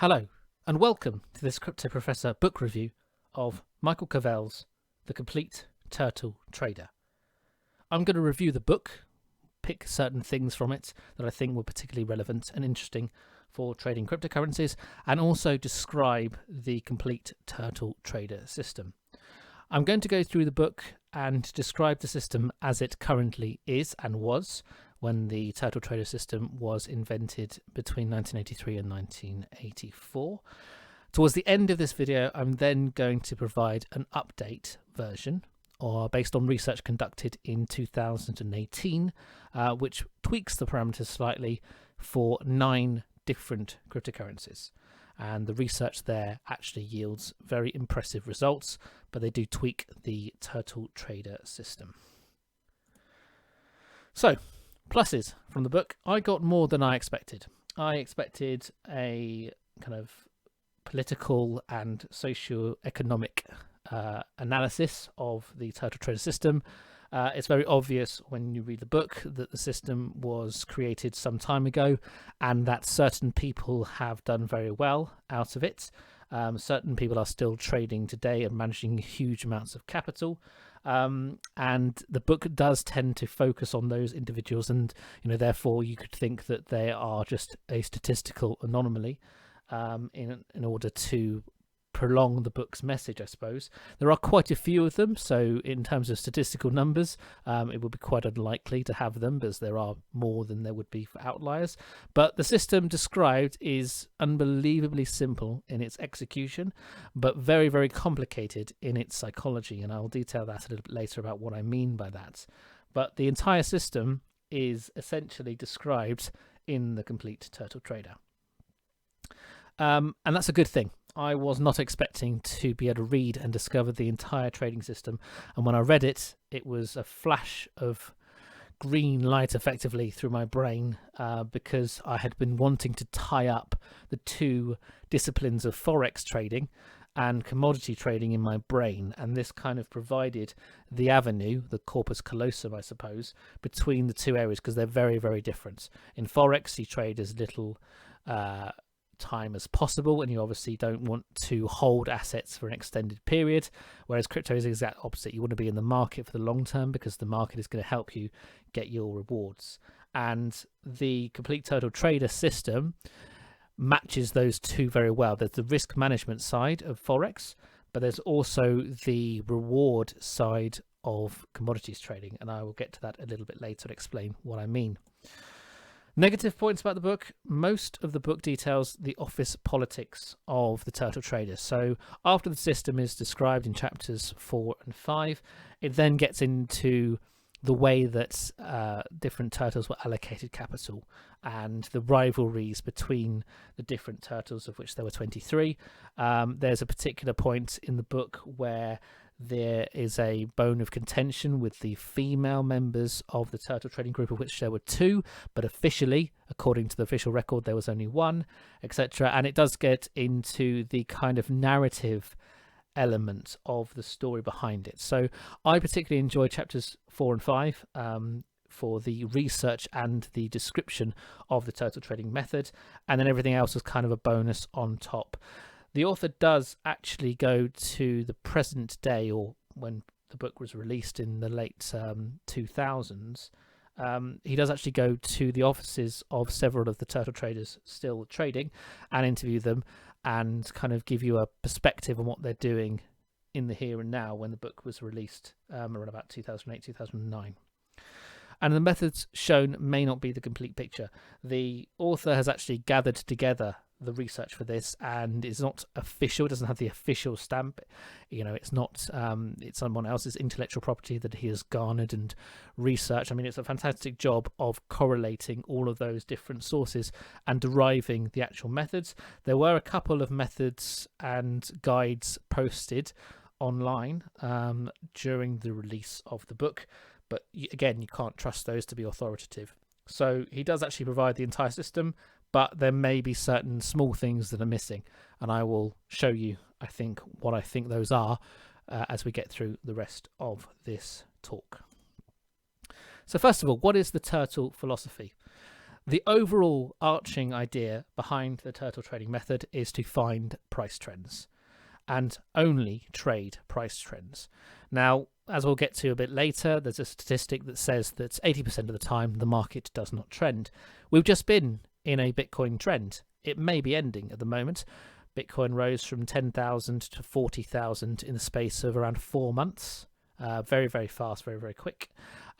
Hello, and welcome to this Crypto Professor book review of Michael Covel's The Complete Turtle Trader. I'm going to review the book, pick certain things from it that I think were particularly relevant and interesting for trading cryptocurrencies, and also describe the Complete Turtle Trader system. I'm going to go through the book and describe the system as it currently is and was when the Turtle Trader system was invented between 1983 and 1984. Towards the end of this video, I'm then going to provide an update version based on research conducted in 2018, which tweaks the parameters slightly for 9 different cryptocurrencies. And the research there actually yields very impressive results, but they do tweak the Turtle Trader system. So, pluses from the book. I got more than I expected. I expected a kind of political and socio-economic analysis of the Turtle Trader system. It's very obvious when you read the book that the system was created some time ago and that certain people have done very well out of it. Certain people are still trading today and managing huge amounts of capital. And the book does tend to focus on those individuals, and therefore you could think that they are just a statistical anomaly in order to prolong the book's message, I suppose. There are quite a few of them, so in terms of statistical numbers, it would be quite unlikely to have them, because there are more than there would be for outliers. But the system described is unbelievably simple in its execution, but very, very complicated in its psychology, and I'll detail that a little bit later about what I mean by that. But the entire system is essentially described in The Complete Turtle Trader. And that's a good thing. I was not expecting to be able to read and discover the entire trading system, and when I read it, it was a flash of green light effectively through my brain, because I had been wanting to tie up the two disciplines of forex trading and commodity trading in my brain, and this kind of provided the avenue, the corpus callosum, I suppose, between the two areas, because they're very, very different. In forex, you trade as little time as possible, and you obviously don't want to hold assets for an extended period, whereas crypto is the exact opposite. You want to be in the market for the long term, because the market is going to help you get your rewards. And the Complete Turtle Trader system matches those two very well. There's the risk management side of forex, but there's also the reward side of commodities trading, and I will get to that a little bit later and explain what I mean. Negative points about the book. Most of the book details the office politics of the Turtle Trader. So after the system is described in chapters 4 and 5, it then gets into the way that different turtles were allocated capital and the rivalries between the different turtles, of which there were 23. There's a particular point in the book where there is a bone of contention with the female members of the turtle trading group, of which there were 2, but officially, according to the official record, there was only 1, etc. And it does get into the kind of narrative element of the story behind it. So I particularly enjoyed chapters 4 and 5 for the research and the description of the turtle trading method, and then everything else was kind of a bonus on top. The author does actually go to the present day, or when the book was released in the late 2000s. He does actually go to the offices of several of the turtle traders still trading and interview them and kind of give you a perspective on what they're doing in the here and now when the book was released around about 2008, 2009. And the methods shown may not be the complete picture. The author has actually gathered together the research for this, and it's not official. It doesn't have the official stamp. It's not. It's someone else's intellectual property that he has garnered and researched. I mean, it's a fantastic job of correlating all of those different sources and deriving the actual methods. There were a couple of methods and guides posted online during the release of the book, but again, you can't trust those to be authoritative. So he does actually provide the entire system, but there may be certain small things that are missing, and I will show you, I think, what I think those are as we get through the rest of this talk. So first of all, what is the turtle philosophy? The overall arching idea behind the turtle trading method is to find price trends and only trade price trends. Now, as we'll get to a bit later, there's a statistic that says that 80% of the time the market does not trend. We've just been in a Bitcoin trend. It may be ending at the moment. Bitcoin rose from 10,000 to 40,000 in the space of around 4 months. Very, very fast, very, very quick.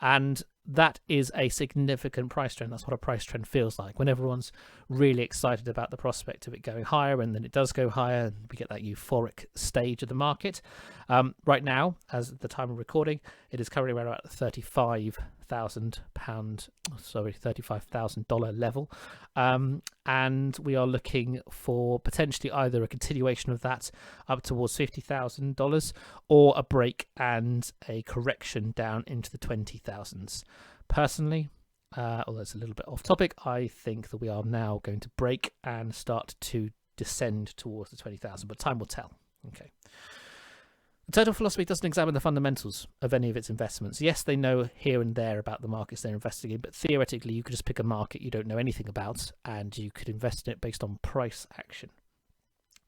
And that is a significant price trend. That's what a price trend feels like. When everyone's really excited about the prospect of it going higher, and then it does go higher, and we get that euphoric stage of the market. Right now, as at the time of recording, it is currently around about the $35,000 level. And we are looking for potentially either a continuation of that up towards $50,000 or a break and a correction down into the 20,000s. Personally, although it's a little bit off topic, I think that we are now going to break and start to descend towards the 20,000, but time will tell. Okay. The Turtle philosophy doesn't examine the fundamentals of any of its investments. Yes, they know here and there about the markets they're investing in, but theoretically you could just pick a market you don't know anything about and you could invest in it based on price action.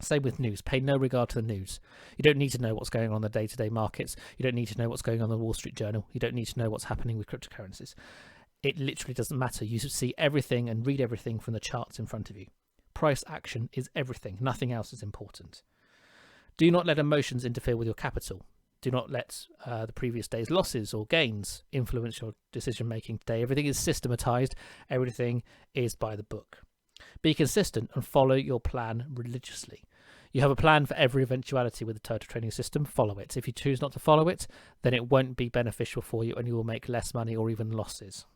Same with news. Pay no regard to the news. You don't need to know what's going on in the day-to-day markets. You don't need to know what's going on in the Wall Street Journal. You don't need to know what's happening with cryptocurrencies. It literally doesn't matter. You see everything and read everything from the charts in front of you. Price action is everything. Nothing else is important. Do not let emotions interfere with your capital. Do not let the previous day's losses or gains influence your decision-making today. Everything is systematized. Everything is by the book. Be consistent and follow your plan religiously. You have a plan for every eventuality with the turtle trading system. Follow it. If you choose not to follow it, then it won't be beneficial for you and you will make less money or even losses.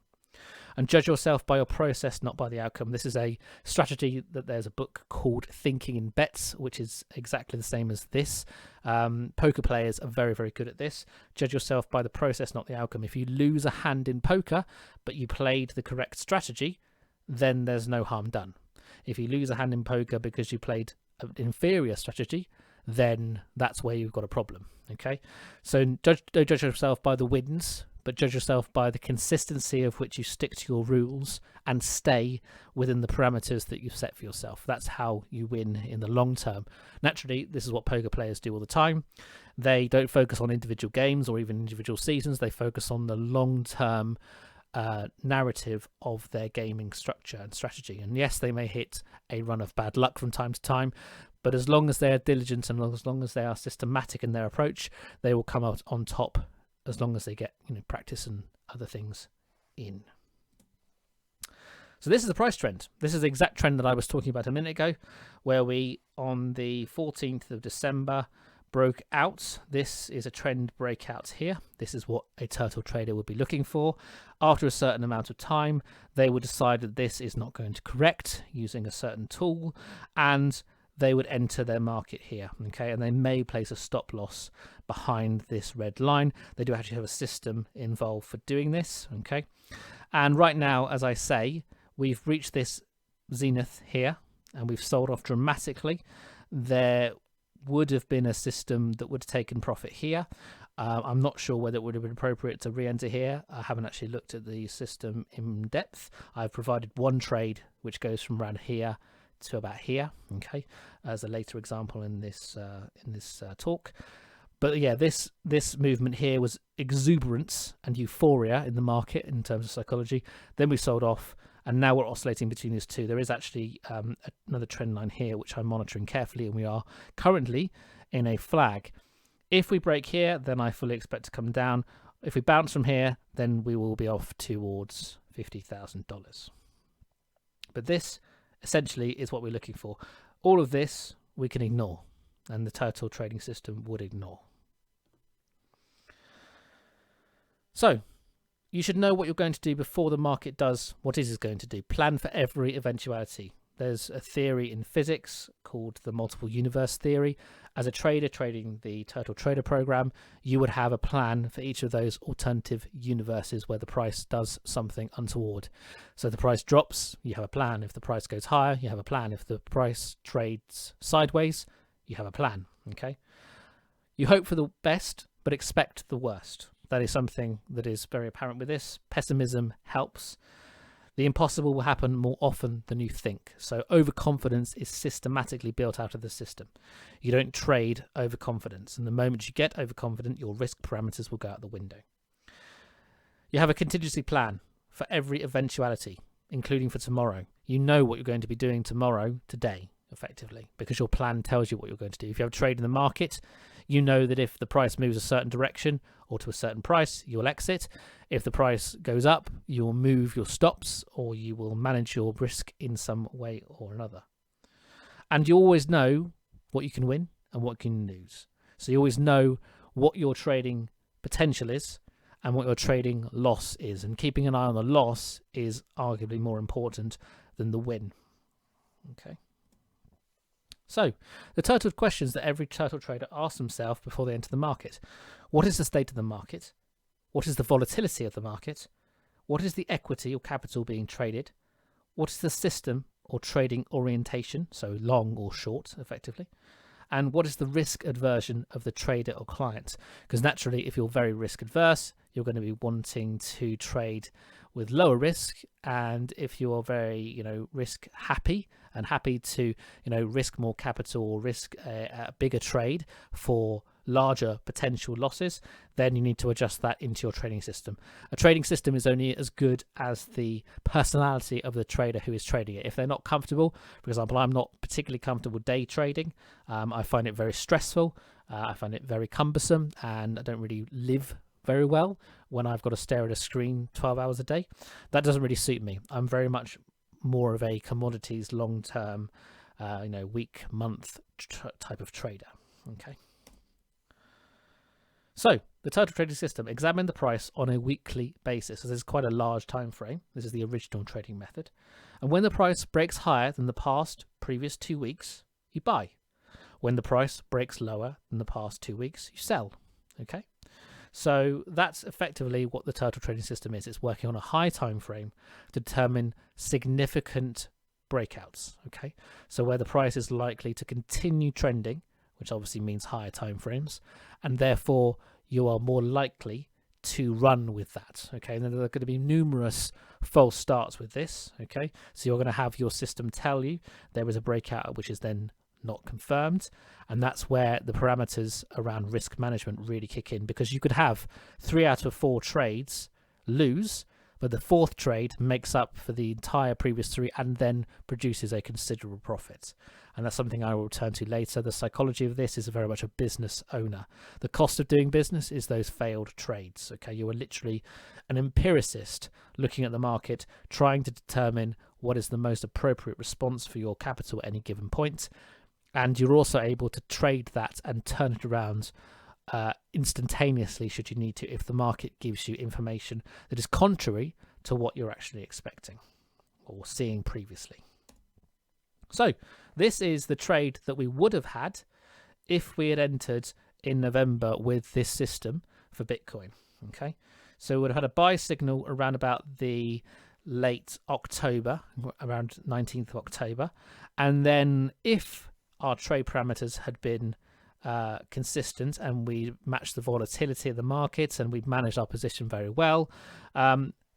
And judge yourself by your process, not by the outcome. This is a strategy that there's a book called Thinking in Bets, which is exactly the same as this. Poker players are very, very good at this. Judge yourself by the process, not the outcome. If you lose a hand in poker, but you played the correct strategy, then there's no harm done. If you lose a hand in poker because you played an inferior strategy, then that's where you've got a problem. Okay, so don't judge yourself by the wins, but judge yourself by the consistency of which you stick to your rules and stay within the parameters that you've set for yourself. That's how you win in the long term. Naturally, this is what poker players do all the time. They don't focus on individual games or even individual seasons. They focus on the long term narrative of their gaming structure and strategy. And yes, they may hit a run of bad luck from time to time, but as long as they are diligent and as long as they are systematic in their approach, they will come out on top, as long as they get practice and other things in. So this is the price trend. This is the exact trend that I was talking about a minute ago, where we on the 14th of December broke out. This is a trend breakout here. This is what a turtle trader would be looking for. After a certain amount of time, they would decide that this is not going to correct using a certain tool, and they would enter their market here. Okay, and they may place a stop loss behind this red line. They do actually have a system involved for doing this. Okay, and right now, as I say, we've reached this zenith here and we've sold off dramatically. There would have been a system that would have taken profit here. I'm not sure whether it would have been appropriate to re-enter here. I haven't actually looked at the system in depth. I've provided one trade which goes from around here to about here, okay, as a later example in this talk. But yeah, this movement here was exuberance and euphoria in the market in terms of psychology. Then we sold off, and now we're oscillating between these two. There is actually another trend line here which I'm monitoring carefully, and we are currently in a flag. If we break here, then I fully expect to come down. If we bounce from here, then we will be off towards $50,000. But this essentially is what we're looking for. All of this we can ignore, and the turtle trading system would ignore. So you should know what you're going to do before the market does what it is going to do. Plan for every eventuality. There's a theory in physics called the multiple universe theory. As a trader trading the Turtle Trader program, you would have a plan for each of those alternative universes where the price does something untoward. So if the price drops, you have a plan. If the price goes higher, you have a plan. If the price trades sideways, you have a plan. Okay. You hope for the best, but expect the worst. That is something that is very apparent with this. Pessimism helps. The impossible will happen more often than you think. So overconfidence is systematically built out of the system. You don't trade overconfidence. And the moment you get overconfident, your risk parameters will go out the window. You have a contingency plan for every eventuality, including for tomorrow. You know what you're going to be doing tomorrow, today, effectively, because your plan tells you what you're going to do. If you have a trade in the market, you know that if the price moves a certain direction or to a certain price, you'll exit. If the price goes up, you'll move your stops, or you will manage your risk in some way or another. And you always know what you can win and what you can lose. So you always know what your trading potential is and what your trading loss is. And keeping an eye on the loss is arguably more important than the win. Okay. So, the total questions that every turtle trader asks themselves before they enter the market. What is the state of the market? What is the volatility of the market? What is the equity or capital being traded? What is the system or trading orientation, so long or short, effectively? And what is the risk aversion of the trader or client? Because naturally, if you're very risk adverse, you're going to be wanting to trade with lower risk, and if you're very, risk happy and happy to, risk more capital or risk a bigger trade for larger potential losses, then you need to adjust that into your trading system. A trading system is only as good as the personality of the trader who is trading it. If they're not comfortable, for example, I'm not particularly comfortable day trading. I find it very stressful. I find it very cumbersome, and I don't really live very well when I've got to stare at a screen 12 hours a day. That doesn't really suit me. I'm very much more of a commodities long-term, week, month type of trader. Okay. So the total trading system, examine the price on a weekly basis. So this is quite a large time frame. This is the original trading method. And when the price breaks higher than the previous 2 weeks, you buy. When the price breaks lower than the past 2 weeks, you sell. Okay. So that's effectively what the total trading system is. It's working on a high time frame to determine significant breakouts. Okay, so where the price is likely to continue trending, which obviously means higher time frames, and therefore you are more likely to run with that. Okay, and then there are going to be numerous false starts with this. Okay, so you're going to have your system tell you there is a breakout, which is then not confirmed, and that's where the parameters around risk management really kick in, because you could have 3 out of 4 trades lose, but the 4th trade makes up for the entire previous 3 and then produces a considerable profit. And that's something I will return to later. The psychology of this is very much a business owner. The cost of doing business is those failed trades. Okay, you are literally an empiricist looking at the market, trying to determine what is the most appropriate response for your capital at any given point. And you're also able to trade that and turn it around instantaneously should you need to, if the market gives you information that is contrary to what you're actually expecting or seeing previously. So this is the trade that we would have had if we had entered in November with this system for Bitcoin. Okay, so we would have had a buy signal around about the late October, around 19th of October, and then if our trade parameters had been consistent and we matched the volatility of the market and we'd managed our position very well,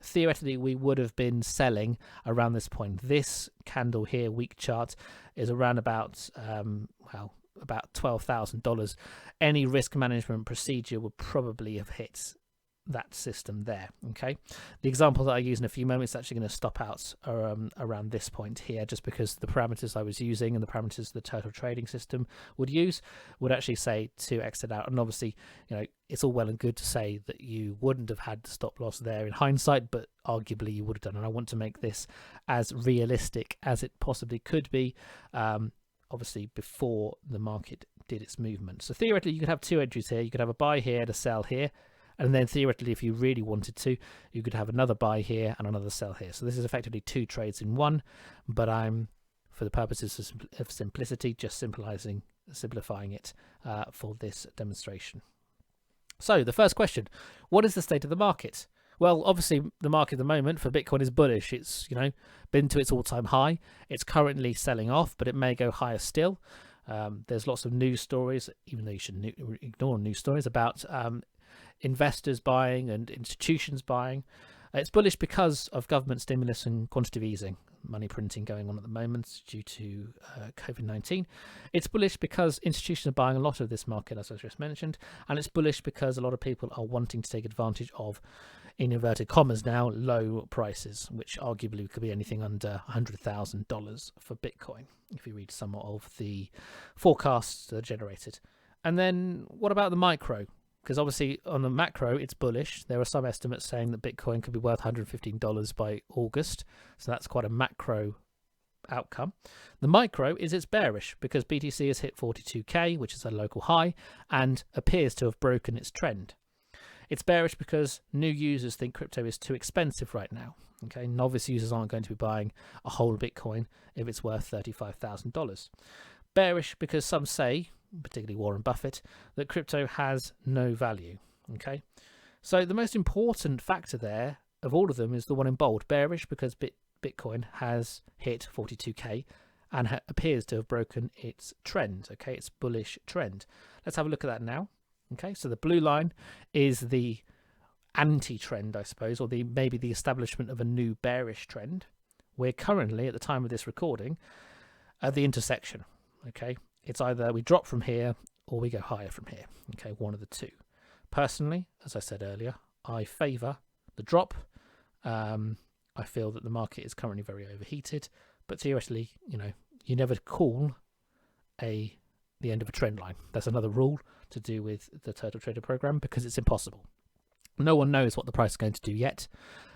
theoretically we would have been selling around this point. This candle here, week chart, is around about about $12,000. Any risk management procedure would probably have hit that system there. Okay, the example that I use in a few moments is actually going to stop out around this point here, just because the parameters I was using and the parameters the total trading system would use would actually say to exit out. And obviously, it's all well and good to say that you wouldn't have had the stop loss there in hindsight, but arguably you would have done. And I want to make this as realistic as it possibly could be, obviously before the market did its movement. So theoretically you could have 2 entries here. You could have a buy here and a sell here. And then theoretically, if you really wanted to, you could have another buy here and another sell here. So this is effectively 2 trades in one, but I'm, for the purposes of simplicity, just simplifying it for this demonstration. So the first question, what is the state of the market? Well, obviously the market at the moment for Bitcoin is bullish. It's, been to its all-time high. It's currently selling off, but it may go higher still. There's lots of news stories, even though you should ignore news stories about investors buying and institutions buying. It's bullish because of government stimulus and quantitative easing, money printing going on at the moment due to COVID-19. It's bullish because institutions are buying a lot of this market, as I just mentioned, and it's bullish because a lot of people are wanting to take advantage of, in inverted commas now, low prices, which arguably could be anything under $100,000 for Bitcoin, if you read some of the forecasts that are generated. And then what about the micro? Because obviously on the macro, it's bullish. There are some estimates saying that Bitcoin could be worth $115 by August. So that's quite a macro outcome. The micro is it's bearish because BTC has hit 42k, which is a local high, and appears to have broken its trend. It's bearish because new users think crypto is too expensive right now. Okay, novice users aren't going to be buying a whole Bitcoin if it's worth $35,000. Bearish because some say, particularly Warren Buffett, that crypto has no value. Okay, so the most important factor there of all of them is the one in bold, bearish because Bitcoin has hit 42k and appears to have broken its trend. Okay, its bullish trend. Let's have a look at that now. Okay, so the blue line is the anti-trend, I suppose, or maybe the establishment of a new bearish trend. We're currently, at the time of this recording, at the intersection. Okay, it's either we drop from here or we go higher from here. Okay, one of the two. Personally, as I said earlier, I favour the drop. I feel that the market is currently very overheated, but theoretically, you never call the end of a trend line. That's another rule to do with the Turtle Trader program because it's impossible. No one knows what the price is going to do yet.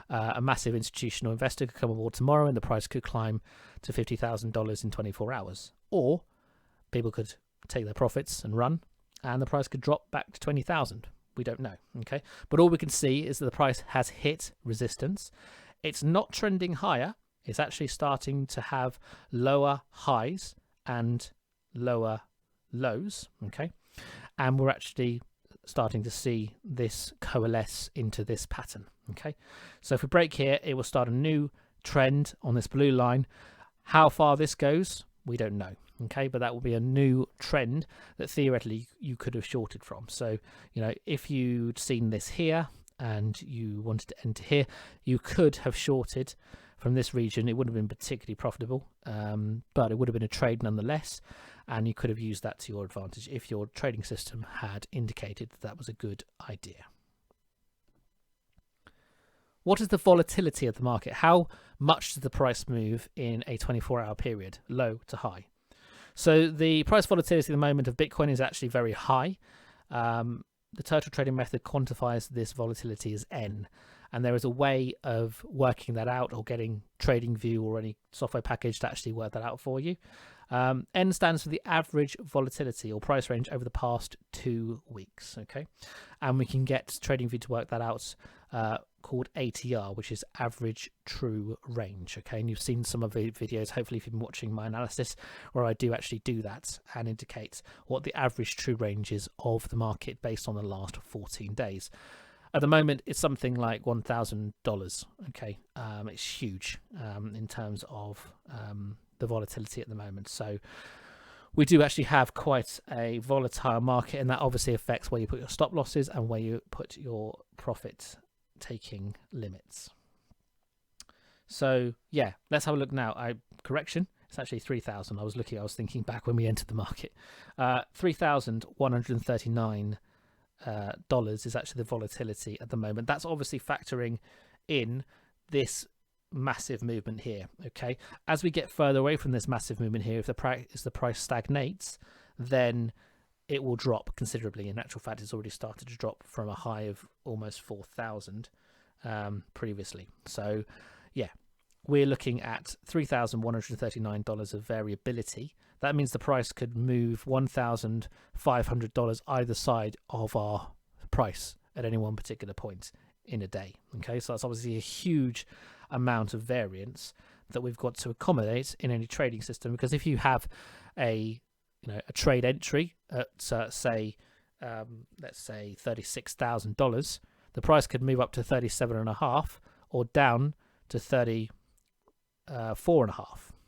A massive institutional investor could come aboard tomorrow and the price could climb to $50,000 in 24 hours. Or people could take their profits and run and the price could drop back to 20,000. We don't know. Okay, but all we can see is that the price has hit resistance. It's not trending higher. It's actually starting to have lower highs and lower lows. Okay, and we're actually starting to see this coalesce into this pattern. Okay, so if we break here, it will start a new trend on this blue line. How far this goes, we don't know. Okay, but that will be a new trend that theoretically you could have shorted from. So, if you'd seen this here and you wanted to enter here, you could have shorted from this region. It wouldn't have been particularly profitable, but it would have been a trade nonetheless, and you could have used that to your advantage if your trading system had indicated that was a good idea. What is the volatility of the market? How much does the price move in a 24-hour period, low to high? So the price volatility at the moment of Bitcoin is actually very high. The Turtle Trading method quantifies this volatility as N, and there is a way of working that out or getting TradingView or any software package to actually work that out for you. N stands for the average volatility or price range over the past 2 weeks. Okay, and we can get TradingView to work that out called ATR, which is average true range. Okay, and you've seen some of the videos, hopefully if you've been watching my analysis, where I do actually do that and indicate what the average true range is of the market based on the last 14 days. At the moment, it's something like $1,000. Okay, it's huge in terms of the volatility at the moment. So we do actually have quite a volatile market, and that obviously affects where you put your stop losses and where you put your profit taking limits. So yeah, let's have a look now. Correction, it's actually 3,000. I was thinking back when we entered the market. $3,139 is actually the volatility at the moment. That's obviously factoring in this massive movement here. Okay, as we get further away from this massive movement here, if the price stagnates, then it will drop considerably. In actual fact, it's already started to drop from a high of almost 4,000 previously. So yeah, we're looking at $3,139 of variability. That means the price could move $1,500 either side of our price at any one particular point in a day. Okay, so that's obviously a huge amount of variance that we've got to accommodate in any trading system, because if you have a trade entry at let's say $36,000, the price could move up to 37.5 or down to 34.5.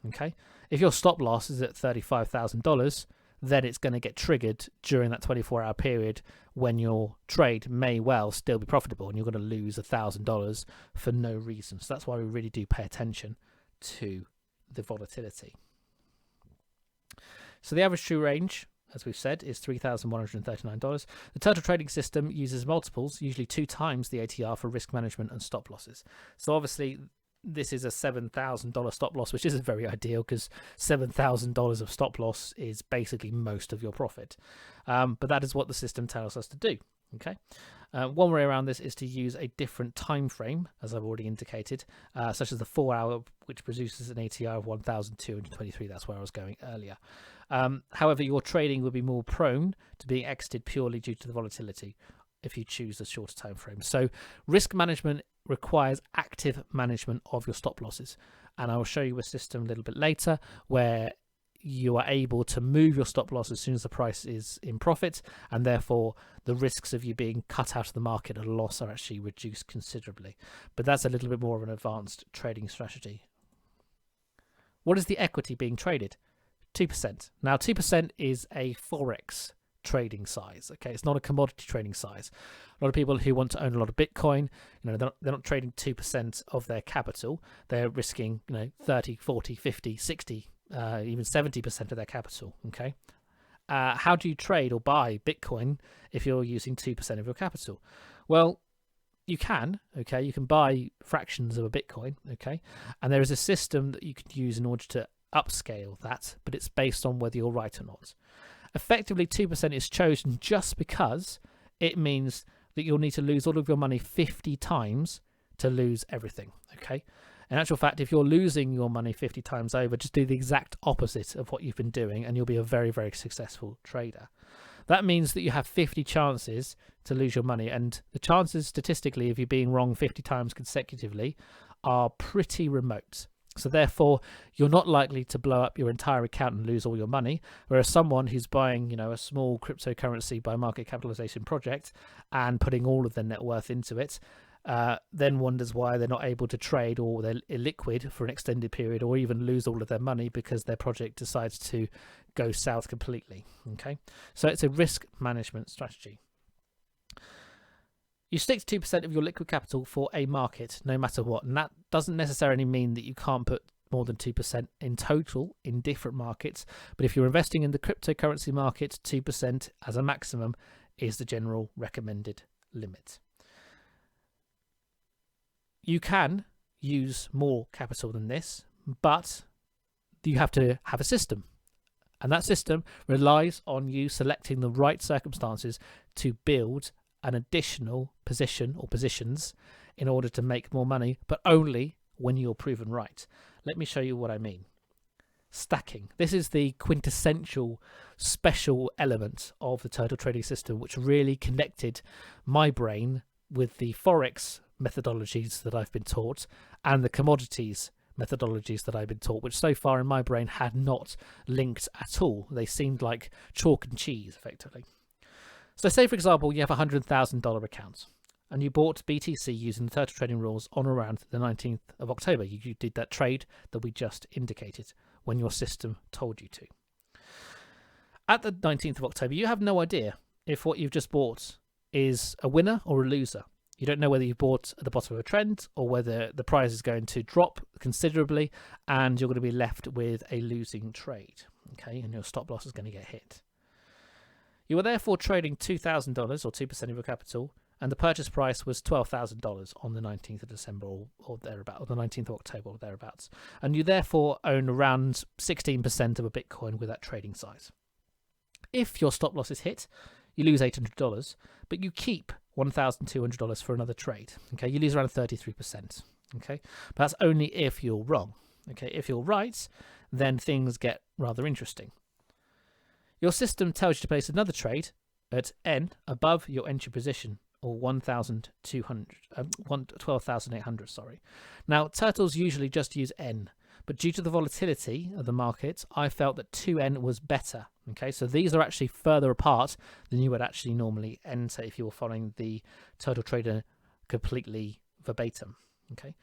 Okay, if your stop loss is at $35,000, then it's going to get triggered during that 24-hour period when your trade may well still be profitable, and you're going to lose $1,000 for no reason. So that's why we really do pay attention to the volatility. So the average true range, as we've said, is $3,139. The total trading system uses multiples, usually 2 times the ATR, for risk management and stop losses. So obviously this is a $7,000 stop loss, which isn't very ideal because $7,000 of stop loss is basically most of your profit. But that is what the system tells us to do. Okay. One way around this is to use a different time frame, as I've already indicated, such as the 4-hour, which produces an ATR of 1,223. That's where I was going earlier. However, your trading would be more prone to being exited purely due to the volatility if you choose a shorter time frame. So risk management requires active management of your stop losses, and I will show you a system a little bit later where you are able to move your stop loss as soon as the price is in profit, and therefore the risks of you being cut out of the market at a loss are actually reduced considerably. But that's a little bit more of an advanced trading strategy. What is the equity being traded? 2%. Now 2% is a Forex trading size. Okay, it's not a commodity trading size. A lot of people who want to own a lot of Bitcoin, they're not trading 2% of their capital. They're risking 30, 40, 50, 60, even 70% of their capital. Okay, how do you trade or buy Bitcoin if you're using 2% of your capital? Well, you can. Okay, you can buy fractions of a Bitcoin. Okay, and there is a system that you can use in order to upscale that, but it's based on whether you're right or not. Effectively, 2% is chosen just because it means that you'll need to lose all of your money 50 times to lose everything. Okay. In actual fact, if you're losing your money 50 times over, just do the exact opposite of what you've been doing and you'll be a very, very successful trader. That means that you have 50 chances to lose your money, and the chances statistically of you being wrong 50 times consecutively are pretty remote. So therefore, you're not likely to blow up your entire account and lose all your money, whereas someone who's buying, a small cryptocurrency by market capitalization project and putting all of their net worth into it, then wonders why they're not able to trade, or they're illiquid for an extended period, or even lose all of their money because their project decides to go south completely. Okay, so it's a risk management strategy. You stick to 2% of your liquid capital for a market, no matter what. And that doesn't necessarily mean that you can't put more than 2% in total in different markets. But if you're investing in the cryptocurrency market, 2% as a maximum is the general recommended limit. You can use more capital than this, but you have to have a system. And that system relies on you selecting the right circumstances to build an additional position or positions in order to make more money, but only when you're proven right. Let me show you what I mean. Stacking. This is the quintessential special element of the total trading system, which really connected my brain with the Forex methodologies that I've been taught and the commodities methodologies that I've been taught, which so far in my brain had not linked at all. They seemed like chalk and cheese, effectively. So say, for example, you have a $100,000 account and you bought BTC using the total trading rules on around the 19th of October. You did that trade that we just indicated when your system told you to. At the 19th of October, you have no idea if what you've just bought is a winner or a loser. You don't know whether you bought at the bottom of a trend or whether the price is going to drop considerably and you're going to be left with a losing trade. Okay, and your stop loss is going to get hit. You were therefore trading $2,000 or 2% of your capital, and the purchase price was $12,000 on the 19th of December or thereabouts, or the 19th of October or thereabouts. And you therefore own around 16% of a Bitcoin with that trading size. If your stop loss is hit, you lose $800, but you keep $1,200 for another trade. Okay, you lose around 33%. Okay, but that's only if you're wrong. Okay, if you're right, then things get rather interesting. Your system tells you to place another trade at N above your entry position, or 12,800. Sorry. Now, turtles usually just use N, but due to the volatility of the market, I felt that 2N was better. Okay, so these are actually further apart than you would actually normally enter if you were following the total trader completely verbatim. Okay,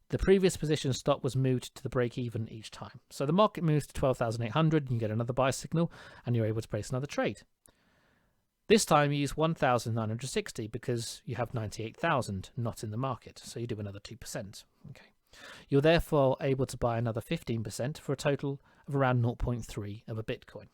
the previous position stop was moved to the break even each time. So the market moves to 12,800, and you get another buy signal, and you're able to place another trade. This time you use 1,960 because you have 98,000 not in the market, so you do another 2%. Okay, you're therefore able to buy another 15% for a total of around 0.3 of a Bitcoin.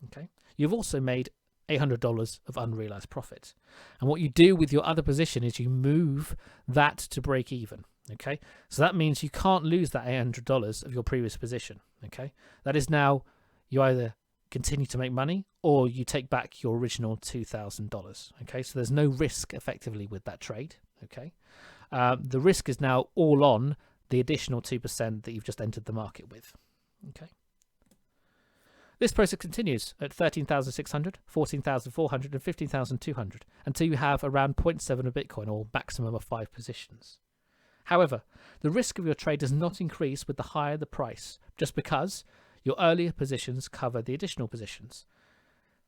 Okay, you've also made $800 of unrealized profit, and what you do with your other position is you move that to break even. Okay, so that means you can't lose that $800 of your previous position. Okay, that is now you either continue to make money or you take back your original $2,000. Okay, so there's no risk effectively with that trade. Okay, the risk is now all on the additional 2% that you've just entered the market with. Okay, this process continues at 13,600, 14,400 and 15,200 until you have around 0.7 of Bitcoin, or maximum of 5 positions. However, the risk of your trade does not increase with the higher the price, just because your earlier positions cover the additional positions.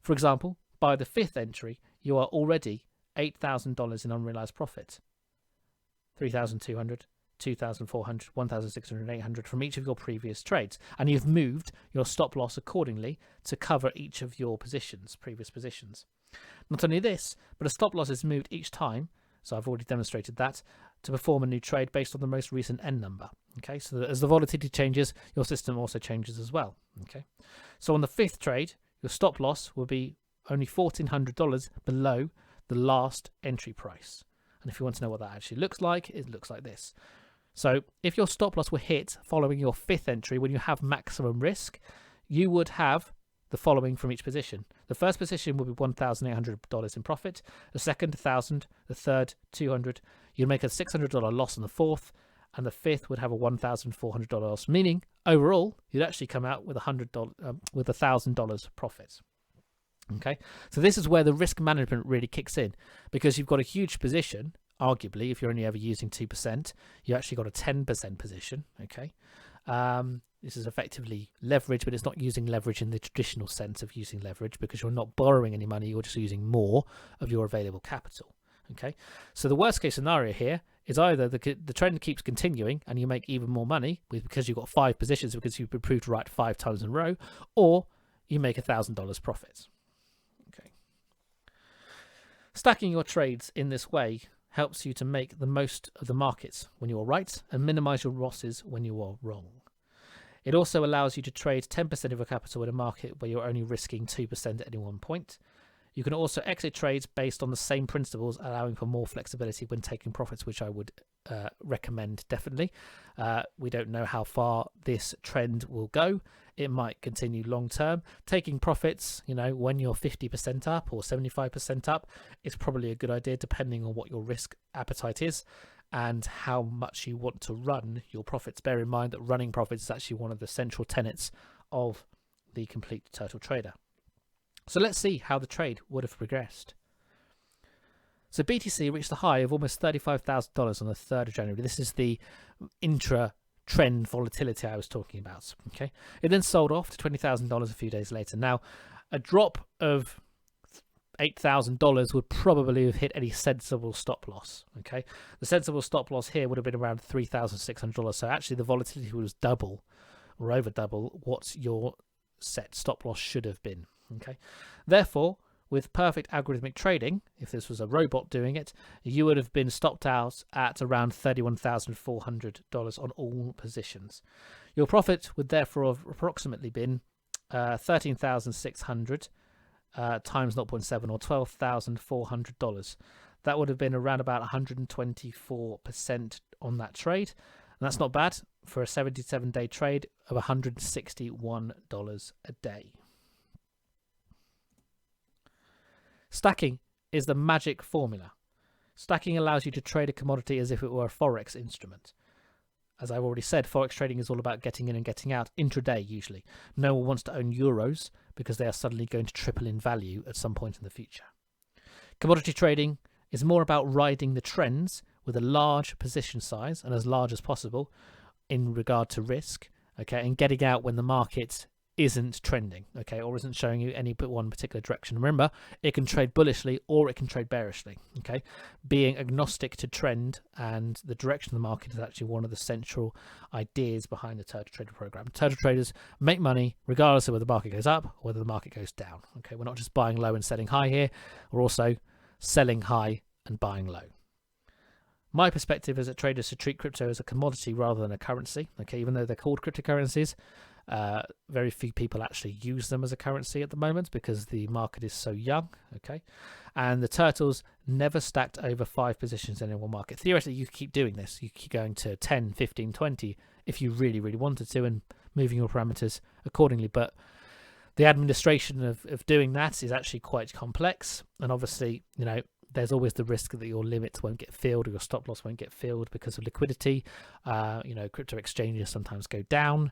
For example, by the 5th entry, you are already $8,000 in unrealized profit. 3,200, 2,400, 1,600 and 800 from each of your previous trades, and you've moved your stop loss accordingly to cover each of your previous positions. Not only this, but a stop loss is moved each time, so I've already demonstrated that, to perform a new trade based on the most recent N number. Okay, so that as the volatility changes, your system also changes as well. Okay, so on the 5th trade, your stop loss will be only $1,400 below the last entry price. And if you want to know what that actually looks like, it looks like this. So if your stop loss were hit following your 5th entry when you have maximum risk, you would have the following from each position. The first position would be $1,800 in profit, the second 1,000, the third 200. You'd make a $600 loss on the 4th, and the 5th would have a $1,400 loss, meaning overall you'd actually come out with $1,000 profit. Okay, so this is where the risk management really kicks in, because you've got a huge position. Arguably, if you're only ever using 2%, you actually got a 10% position. Okay, this is effectively leverage, but it's not using leverage in the traditional sense of using leverage, because you're not borrowing any money, you're just using more of your available capital. Okay, so the worst case scenario here is either the trend keeps continuing and you make even more money because you've got 5 positions because you've been proved right 5 times in a row, or you make $1,000 profit. Okay, stacking your trades in this way helps you to make the most of the markets when you are right and minimize your losses when you are wrong. It also allows you to trade 10% of your capital in a market where you're only risking 2% at any one point. You can also exit trades based on the same principles, allowing for more flexibility when taking profits, which I would recommend definitely. We don't know how far this trend will go. It might continue long term. Taking profits, when you're 50% up or 75% up, it's probably a good idea depending on what your risk appetite is and how much you want to run your profits. Bear in mind that running profits is actually one of the central tenets of the complete turtle trader. So let's see how the trade would have progressed. So BTC reached a high of almost $35,000 on the 3rd of January. This is the intra-trend volatility I was talking about. Okay, it then sold off to $20,000 a few days later. Now, a drop of $8,000 would probably have hit any sensible stop loss. Okay, the sensible stop loss here would have been around $3,600. So actually, the volatility was double or over double what your set stop loss should have been. Okay, therefore, with perfect algorithmic trading, if this was a robot doing it, you would have been stopped out at around $31,400 on all positions. Your profit would therefore have approximately been 13,600 times 0.7, or $12,400. That would have been around about 124% on that trade, and that's not bad for a 77-day trade of $161 a day. Stacking is the magic formula. Stacking allows you to trade a commodity as if it were a forex instrument. As I've already said, forex trading is all about getting in and getting out intraday usually. No one wants to own euros because they are suddenly going to triple in value at some point in the future. Commodity trading is more about riding the trends with a large position size and as large as possible in regard to risk, okay, and getting out when the market isn't trending, okay, or isn't showing you any but one particular direction. Remember, it can trade bullishly or it can trade bearishly, okay? Being agnostic to trend and the direction of the market is actually one of the central ideas behind the Turtle Trader program. Turtle traders make money regardless of whether the market goes up or whether the market goes down, okay? We're not just buying low and selling high here, we're also selling high and buying low. My perspective is that traders should treat crypto as a commodity rather than a currency, okay? Even though they're called cryptocurrencies, very few people actually use them as a currency at the moment because the market is so young, okay? And the turtles never stacked over 5 positions in any one market. Theoretically, you keep doing this. You keep going to 10, 15, 20 if you really, really wanted to and moving your parameters accordingly. But the administration of doing that is actually quite complex. And obviously, you know, there's always the risk that your limits won't get filled or your stop loss won't get filled because of liquidity. You know, crypto exchanges sometimes go down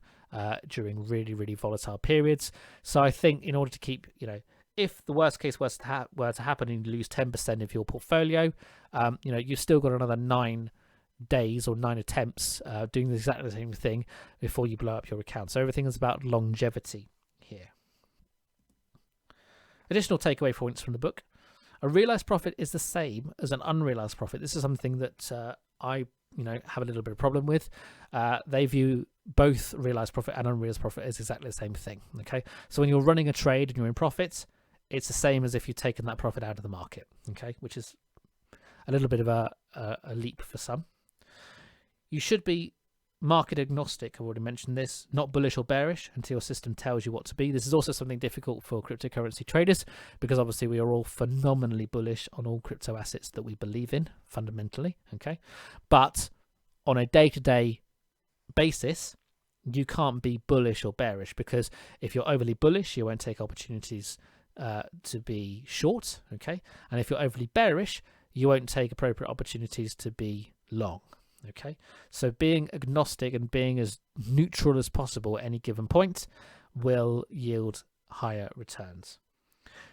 during really, really volatile periods. So I think in order to keep, you know, if the worst case were to happen and you lose 10% of your portfolio, you know, you've still got another 9 days or 9 attempts doing exactly the same thing before you blow up your account. So everything is about longevity here. Additional takeaway points from the book. A realized profit is the same as an unrealized profit. This is something that I, have a little bit of problem with. They view both realized profit and unrealized profit as exactly the same thing. Okay, so when you're running a trade and you're in profits, it's the same as if you've taken that profit out of the market. Okay, which is a little bit of a leap for some. You should be market agnostic. I've already mentioned this, not bullish or bearish until your system tells you what to be. This is also something difficult for cryptocurrency traders because obviously we are all phenomenally bullish on all crypto assets that we believe in fundamentally, okay? But on a day-to-day basis, you can't be bullish or bearish because if you're overly bullish, you won't take opportunities to be short, okay? And if you're overly bearish, you won't take appropriate opportunities to be long. Okay, so being agnostic and being as neutral as possible at any given point will yield higher returns.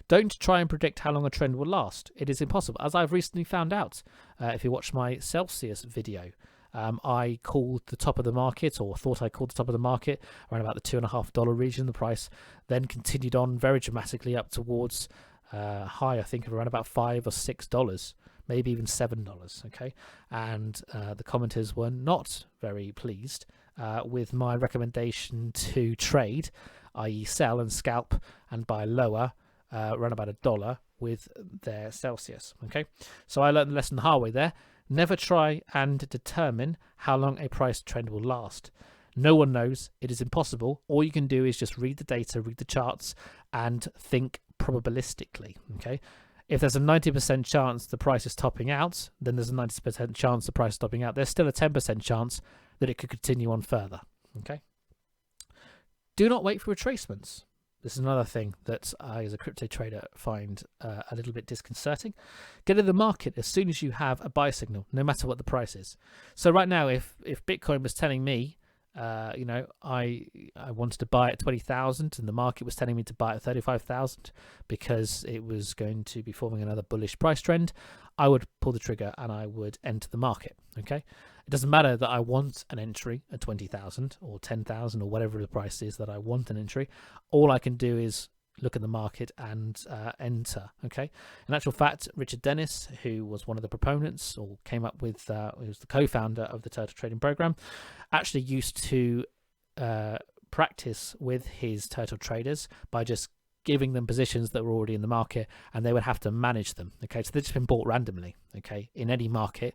Don't try and predict how long a trend will last. It is impossible. As I've recently found out, if you watch my Celsius video, I called the top of the market, or thought I called the top of the market, around about the $2.50 region. The price then continued on very dramatically up towards high, I think, of around about $5 or $6. Maybe even $7, okay? And the commenters were not very pleased with my recommendation to trade, i.e. sell and scalp and buy lower, around about $1 with their Celsius, okay? So I learned the lesson the hard way there. Never try and determine how long a price trend will last. No one knows. It is impossible. All you can do is just read the data, read the charts, and think probabilistically, okay? If there's a 90% chance the price is topping out, then there's a 90% chance the price is topping out. There's still a 10% chance that it could continue on further. Okay. Do not wait for retracements. This is another thing that I, as a crypto trader, find a little bit disconcerting. Get in the market as soon as you have a buy signal, no matter what the price is. So right now, if Bitcoin was telling me, I wanted to buy at 20,000 and the market was telling me to buy at 35,000 because it was going to be forming another bullish price trend, I would pull the trigger and I would enter the market. Okay, it doesn't matter that I want an entry at 20,000 or 10,000 or whatever the price is that I want an entry. All I can do is look at the market and enter. Okay, in actual fact, Richard Dennis, who was one of the proponents or came up with, he was the co-founder of the Turtle Trading Program, actually used to practice with his turtle traders by just giving them positions that were already in the market, and they would have to manage them. Okay, so they've just been bought randomly, okay, in any market,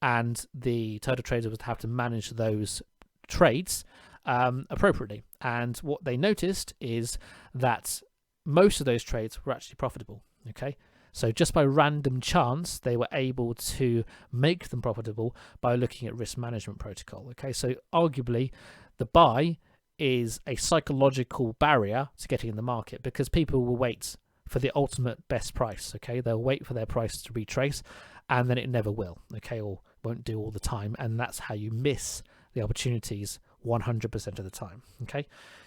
and the turtle traders would have to manage those trades appropriately. And what they noticed is that most of those trades were actually profitable. Okay, so just by random chance, they were able to make them profitable by looking at risk management protocol. Okay, so arguably the buy is a psychological barrier to getting in the market because people will wait for the ultimate best price. Okay, they'll wait for their price to retrace, and then it never will. Okay, or won't do all the time, and that's how you miss the opportunities 100% of the time. Okay,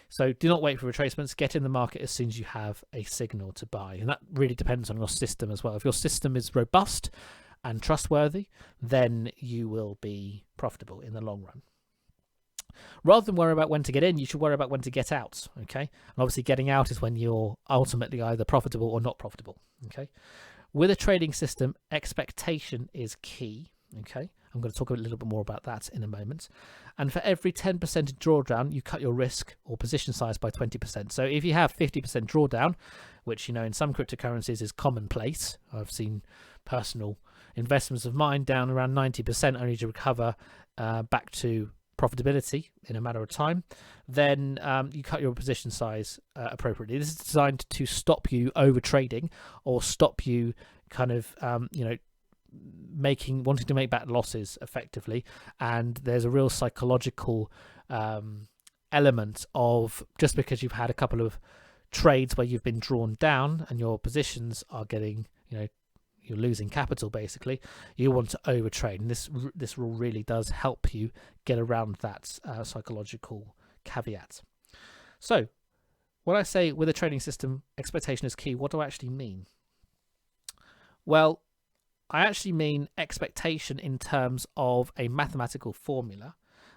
so do not wait for retracements. Get in the market as soon as you have a signal to buy, and that really depends on your system as well. If your system is robust and trustworthy, then you will be profitable in the long run. rather than worry about when to get in, you should worry about when to get out. Okay, and obviously getting out is when you're ultimately either profitable or not profitable. Okay, with a trading system, expectation is key. Okay, I'm going to talk a little bit more about that in a moment. And for every 10% drawdown, you cut your risk or position size by 20%. So if you have 50% drawdown, which in some cryptocurrencies is commonplace, I've seen personal investments of mine down around 90% only to recover back to profitability in a matter of time, then you cut your position size appropriately. This is designed to stop you over trading or stop you kind of wanting to make back losses effectively. And there's a real psychological element of, just because you've had a couple of trades where you've been drawn down and your positions are getting, you're losing capital basically, you want to overtrade, and this rule really does help you get around that psychological caveat. So when I say with a trading system expectation is key, what do I actually mean? Well, I actually mean expectation in terms of a mathematical formula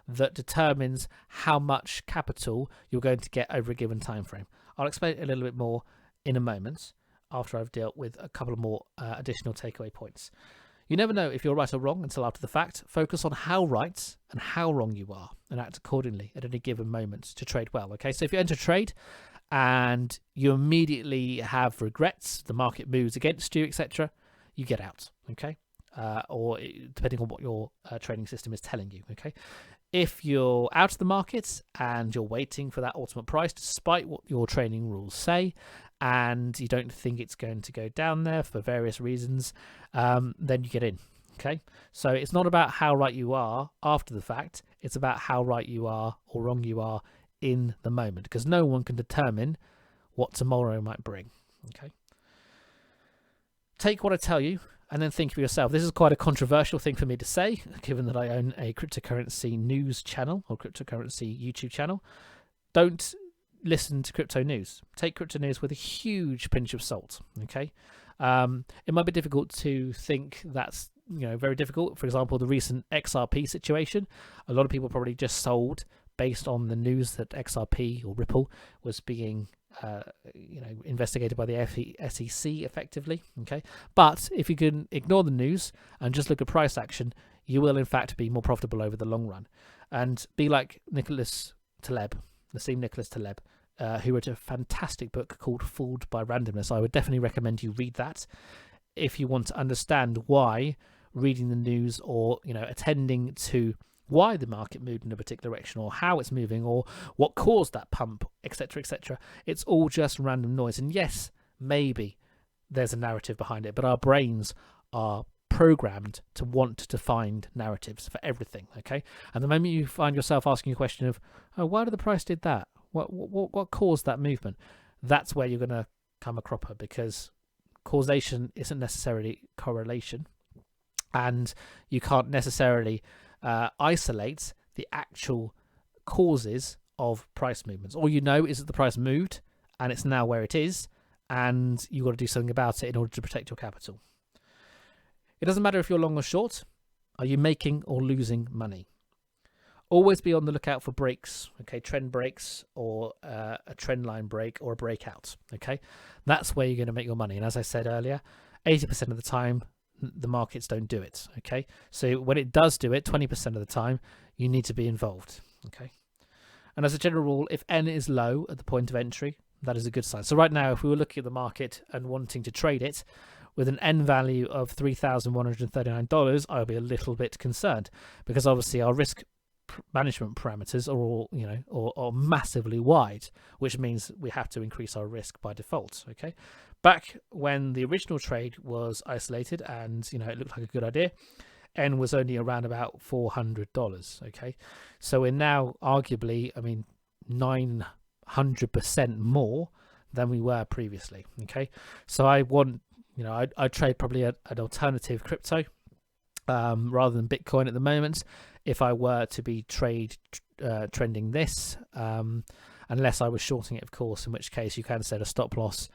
that determines how much capital you're going to get over a given time frame. I'll explain it a little bit more in a moment after I've dealt with a couple of more additional takeaway points. You never know if you're right or wrong until after the fact. Focus on how right and how wrong you are and act accordingly at any given moment to trade well. Okay, so if you enter trade and you immediately have regrets, the market moves against you, etc., you get out. Okay, or depending on what your trading system is telling you. Okay, if you're out of the market and you're waiting for that ultimate price despite what your trading rules say, and you don't think it's going to go down there for various reasons, then you get in. Okay, so it's not about how right you are after the fact, it's about how right you are or wrong you are in the moment, because no one can determine what tomorrow might bring. Okay, take what I tell you and then think for yourself. This is quite a controversial thing for me to say, given that I own a cryptocurrency news channel or cryptocurrency YouTube channel. Don't listen to crypto news. Take crypto news with a huge pinch of salt. Okay, it might be difficult to think that's very difficult. For example, the recent XRP situation, a lot of people probably just sold based on the news that XRP or Ripple was being investigated by the SEC effectively. Okay, but if you can ignore the news and just look at price action, you will in fact be more profitable over the long run. And be like Nassim Nicholas Taleb, who wrote a fantastic book called Fooled by Randomness. I would definitely recommend you read that if you want to understand why reading the news or attending to why the market moved in a particular direction or how it's moving or what caused that pump, etc., etc. It's all just random noise. And yes, maybe there's a narrative behind it, but our brains are programmed to want to find narratives for everything. Okay, and the moment you find yourself asking a question of, oh, why did the price did that? What caused that movement? That's where you're going to come a cropper, because causation isn't necessarily correlation, and you can't necessarily isolate the actual causes of price movements. All you know is that the price moved and it's now where it is, and you've got to do something about it in order to protect your capital. It doesn't matter if you're long or short. Are you making or losing money? Always be on the lookout for breaks, okay, trend breaks or a trend line break or a breakout, okay? That's where you're going to make your money. And as I said earlier, 80% of the time, the markets don't do it, okay? So when it does do it, 20% of the time, you need to be involved, okay? And as a general rule, if N is low at the point of entry, that is a good sign. So right now, if we were looking at the market and wanting to trade it with an N value of $3,139, I would be a little bit concerned, because obviously our risk management parameters are all, or massively wide, which means we have to increase our risk by default, okay? Back when the original trade was isolated and, it looked like a good idea, N was only around about $400, okay? So we're now arguably, 900% more than we were previously, okay? So I want, I trade probably an alternative crypto rather than Bitcoin at the moment if I were to be trending this, unless I was shorting it, of course, in which case you can set a stop loss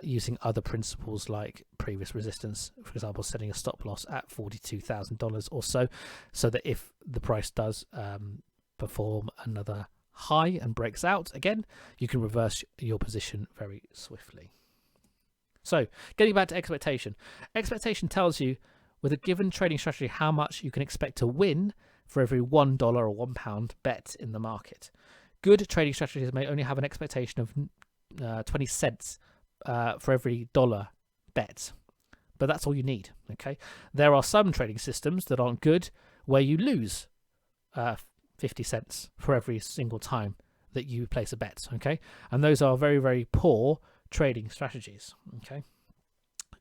using other principles like previous resistance, for example, setting a stop loss at $42,000 or so that if the price does perform another high and breaks out again, you can reverse your position very swiftly. So getting back to expectation. Expectation tells you with a given trading strategy how much you can expect to win for every $1 or £1 bet in the market. Good trading strategies may only have an expectation of 20 cents for every dollar bet, but that's all you need. Okay, there are some trading systems that aren't good where you lose 50 cents for every single time that you place a bet. Okay, and those are very, very poor trading strategies. Okay,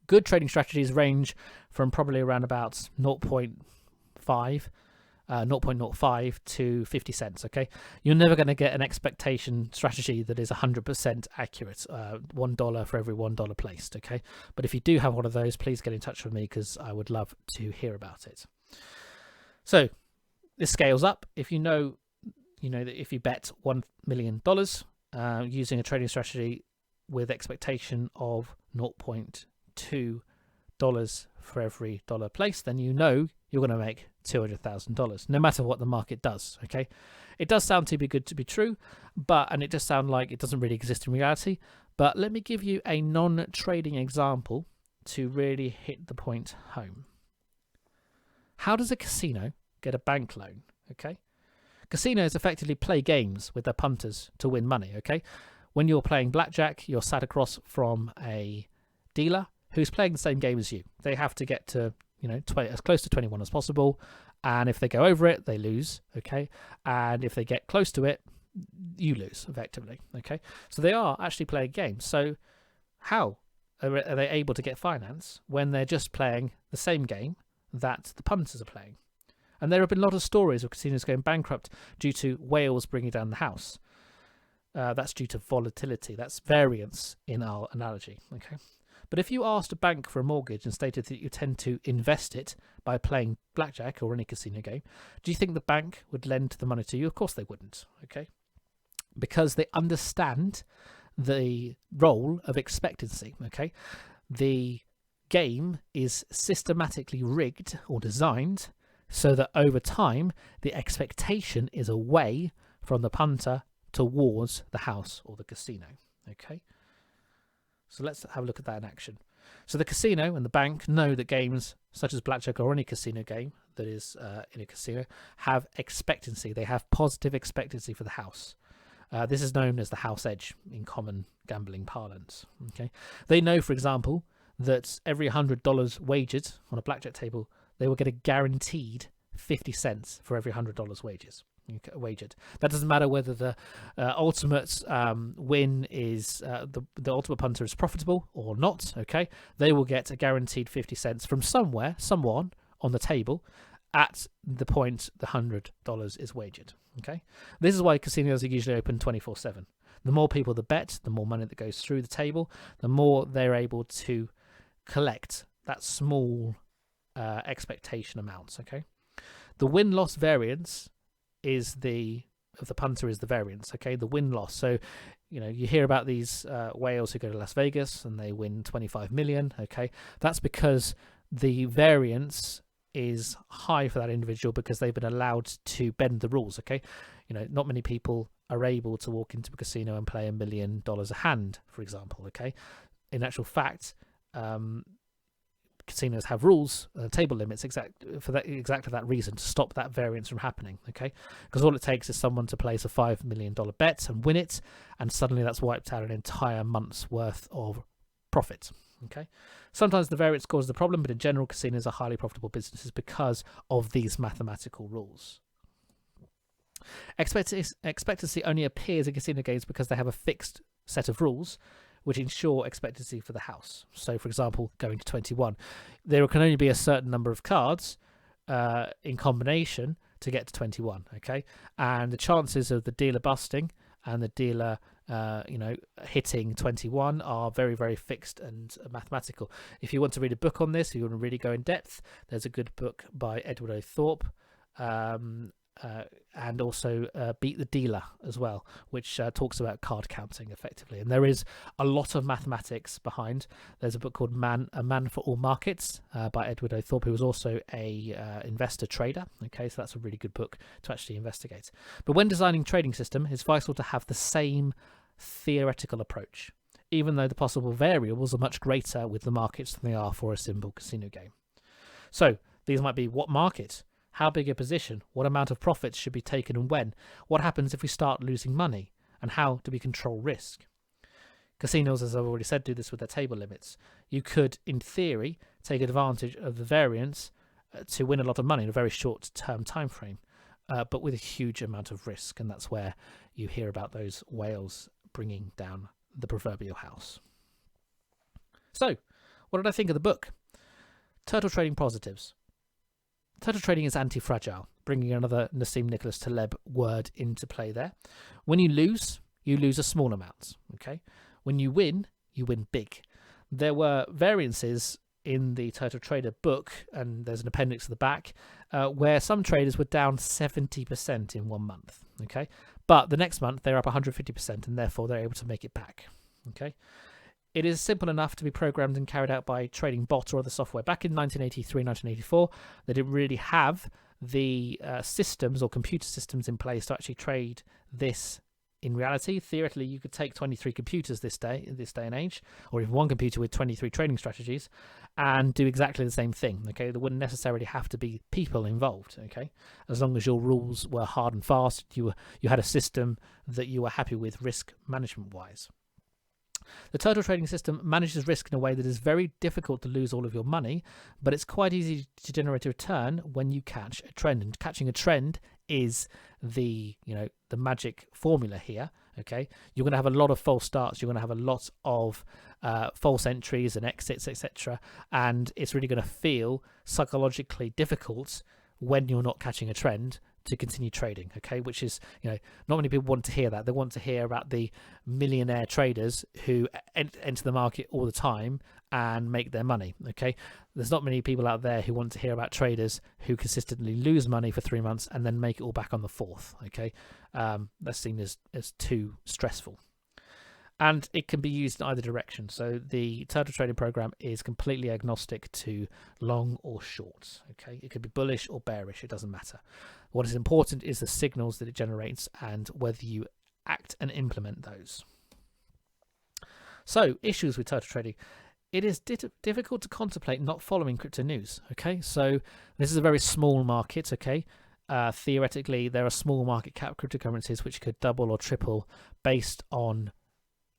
good trading strategies range from probably around about 0.05 to 50 cents. Okay, you're never going to get an expectation strategy that is 100% accurate, $1 for every $1 placed. Okay, but if you do have one of those, please get in touch with me because I would love to hear about it. So this scales up. If you know that if you bet $1 million using a trading strategy with expectation of 0.2 for every dollar placed, then you know you're going to make $200,000 no matter what the market does. Okay, it does sound too good to be true, and it does sound like it doesn't really exist in reality, but let me give you a non-trading example to really hit the point home. How does a casino get a bank loan? Okay, casinos effectively play games with their punters to win money. Okay, when you're playing blackjack, you're sat across from a dealer who's playing the same game as you. They have to get to as close to 21 as possible, and if they go over it, they lose. Okay, and if they get close to it, you lose effectively. Okay, so they are actually playing games. So how are they able to get finance when they're just playing the same game that the punters are playing? And there have been a lot of stories of casinos going bankrupt due to whales bringing down the house. That's due to volatility. That's variance in our analogy. Okay. But if you asked a bank for a mortgage and stated that you tend to invest it by playing blackjack or any casino game, do you think the bank would lend the money to you? Of course they wouldn't. Okay. Because they understand the role of expectancy. Okay. The game is systematically rigged or designed so that over time the expectation is away from the punter towards the house or the casino. Okay, so let's have a look at that in action. So the casino and the bank know that games such as blackjack or any casino game that is in a casino have expectancy. They have positive expectancy for the house. This is known as the house edge in common gambling parlance. Okay, they know, for example, that every $100 wagered on a blackjack table, they will get a guaranteed 50 cents for every $100 wagered. That doesn't matter whether the ultimate win is the ultimate punter is profitable or not. Okay, they will get a guaranteed 50 cents from someone on the table at the point the $100 is wagered. Okay, this is why casinos are usually open 24/7. The more people that bet, the more money that goes through the table, the more they're able to collect that small expectation amounts. Okay, the win-loss variance of the punter is the variance. Okay, the win-loss. So you hear about these whales who go to Las Vegas and they win 25 million. Okay, that's because the variance is high for that individual because they've been allowed to bend the rules. Okay, not many people are able to walk into a casino and play $1 million a hand, for example. Okay, in actual fact, casinos have rules, table limits, exactly for that reason, to stop that variance from happening. Okay, because all it takes is someone to place a $5 million bet and win it, and suddenly that's wiped out an entire month's worth of profit. Okay, sometimes the variance causes the problem, but in general, casinos are highly profitable businesses because of these mathematical rules. Expectancy only appears in casino games because they have a fixed set of rules which ensure expectancy for the house. So, for example, going to 21, there can only be a certain number of cards in combination to get to 21. Okay, and the chances of the dealer busting and the dealer, hitting 21 are very, very fixed and mathematical. If you want to read a book on this, if you want to really go in depth, there's a good book by Edward O. Thorpe and also Beat the Dealer as well, which talks about card counting effectively. And there is a lot of mathematics behind. There's a book called A Man for All Markets by Edward O. Thorpe, who was also a investor trader. Okay, so that's a really good book to actually investigate. But when designing trading system, it's vital to have the same theoretical approach, even though the possible variables are much greater with the markets than they are for a simple casino game. So these might be: what market? How big a position? What amount of profits should be taken and when? What happens if we start losing money? And how do we control risk? Casinos, as I've already said, do this with their table limits. You could, in theory, take advantage of the variance to win a lot of money in a very short-term time frame, but with a huge amount of risk. And that's where you hear about those whales bringing down the proverbial house. So, what did I think of the book? Turtle Trading Positives. Turtle trading is anti-fragile, bringing another Nassim Nicholas Taleb word into play there. When you lose a small amount. Okay. When you win big. There were variances in the Turtle Trader book, and there's an appendix at the back, where some traders were down 70% in 1 month. Okay. But the next month they're up 150%, and therefore they're able to make it back. Okay. It is simple enough to be programmed and carried out by trading bot or other software. Back in 1983, 1984, they didn't really have the systems or computer systems in place to actually trade this in reality. Theoretically, you could take 23 computers in this day and age, or even one computer with 23 trading strategies, and do exactly the same thing. Okay, there wouldn't necessarily have to be people involved. Okay, as long as your rules were hard and fast, you had a system that you were happy with risk management wise. The turtle trading system manages risk in a way that is very difficult to lose all of your money, but it's quite easy to generate a return when you catch a trend. And catching a trend is the magic formula here. Okay, you're going to have a lot of false starts. You're going to have a lot of false entries and exits, etc. And it's really going to feel psychologically difficult when you're not catching a trend to continue trading, okay, which is, not many people want to hear that. They want to hear about the millionaire traders who enter the market all the time and make their money, okay. There's not many people out there who want to hear about traders who consistently lose money for 3 months and then make it all back on the fourth, okay. That's seen as too stressful. And it can be used in either direction. So the turtle trading program is completely agnostic to long or short. Okay, it could be bullish or bearish. It doesn't matter. What is important is the signals that it generates and whether you act and implement those. So issues with turtle trading. It is difficult to contemplate not following crypto news. Okay, so this is a very small market. Okay. Theoretically, there are small market cap cryptocurrencies which could double or triple based on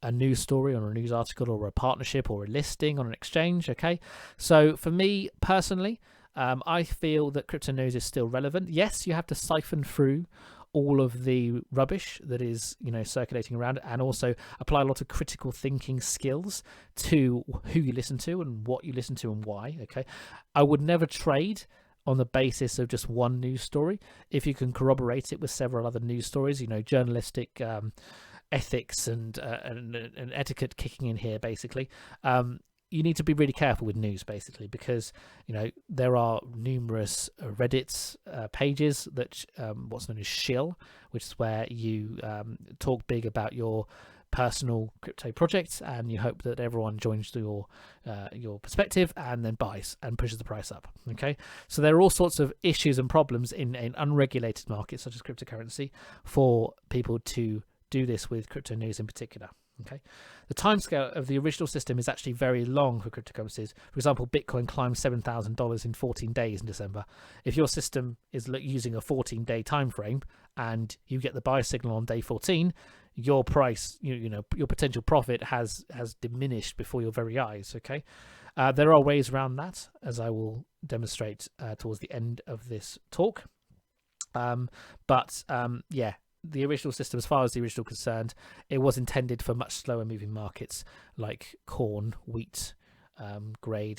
a news story or a news article or a partnership or a listing on an exchange. Okay, so for me personally, I feel that crypto news is still relevant. Yes, you have to siphon through all of the rubbish that is circulating around, and also apply a lot of critical thinking skills to who you listen to and what you listen to and why. Okay, I would never trade on the basis of just one news story. If you can corroborate it with several other news stories, journalistic ethics and etiquette kicking in here, basically. You need to be really careful with news, basically, because there are numerous Reddit pages that what's known as shill, which is where you talk big about your personal crypto projects, and you hope that everyone joins your perspective and then buys and pushes the price up. Okay, so there are all sorts of issues and problems in unregulated markets such as cryptocurrency for people to do this with crypto news in particular. Okay, the timescale of the original system is actually very long for cryptocurrencies. For example, Bitcoin climbed $7,000 in 14 days in December. If your system is using a 14-day time frame and you get the buy signal on day 14, your price, your potential profit has diminished before your very eyes. Okay, there are ways around that, as I will demonstrate towards the end of this talk. Yeah. The original system, as far as the original concerned, it was intended for much slower moving markets like corn, wheat, grain,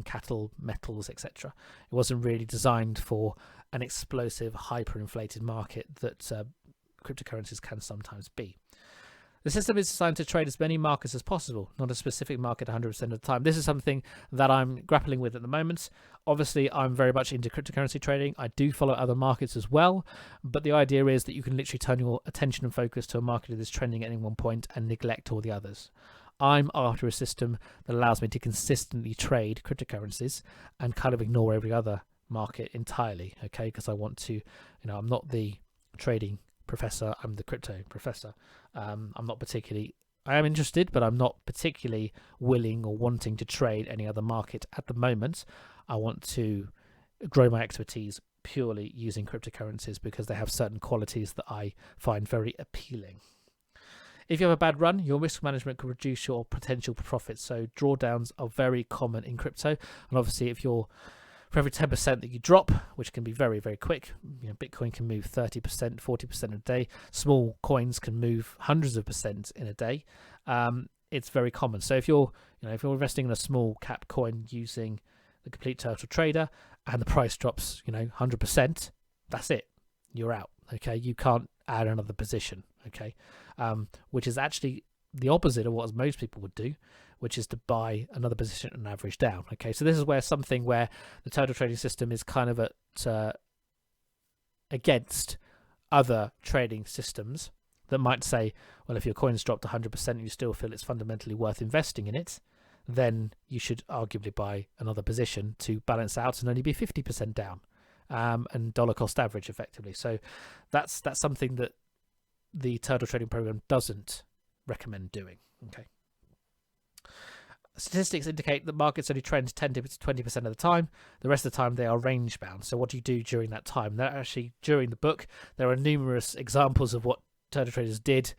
cattle, metals, etc. It wasn't really designed for an explosive, hyperinflated market that cryptocurrencies can sometimes be. The system is designed to trade as many markets as possible, not a specific market 100% of the time. This is something that I'm grappling with at the moment. Obviously, I'm very much into cryptocurrency trading. I do follow other markets as well, but the idea is that you can literally turn your attention and focus to a market that is trending at any one point and neglect all the others. I'm after a system that allows me to consistently trade cryptocurrencies and kind of ignore every other market entirely, okay? Because I want to, I'm not the trading professor, I'm the crypto professor. I am interested, but I'm not particularly willing or wanting to trade any other market at the moment. I want to grow my expertise purely using cryptocurrencies because they have certain qualities that I find very appealing. If you have a bad run, your risk management can reduce your potential profits. So drawdowns are very common in crypto. And obviously, for every 10% that you drop, which can be very, very quick, Bitcoin can move 30%, 40% a day. Small coins can move hundreds of percent in a day. It's very common. So if you're investing in a small cap coin using the Complete Turtle Trader and the price drops, 100%, that's it. You're out. Okay, you can't add another position. Okay, which is actually the opposite of what most people would do, which is to buy another position and average down. Okay, so this is where the turtle trading system is kind of against other trading systems that might say, well, if your coin's dropped 100% and you still feel it's fundamentally worth investing in it, then you should arguably buy another position to balance out and only be 50% down, and dollar cost average effectively. So that's something that the turtle trading program doesn't recommend doing. Okay. Statistics indicate that markets only trend 10 to 20% of the time. The rest of the time they are range bound. So what do you do during that time? Actually, during the book, there are numerous examples of what turtle traders did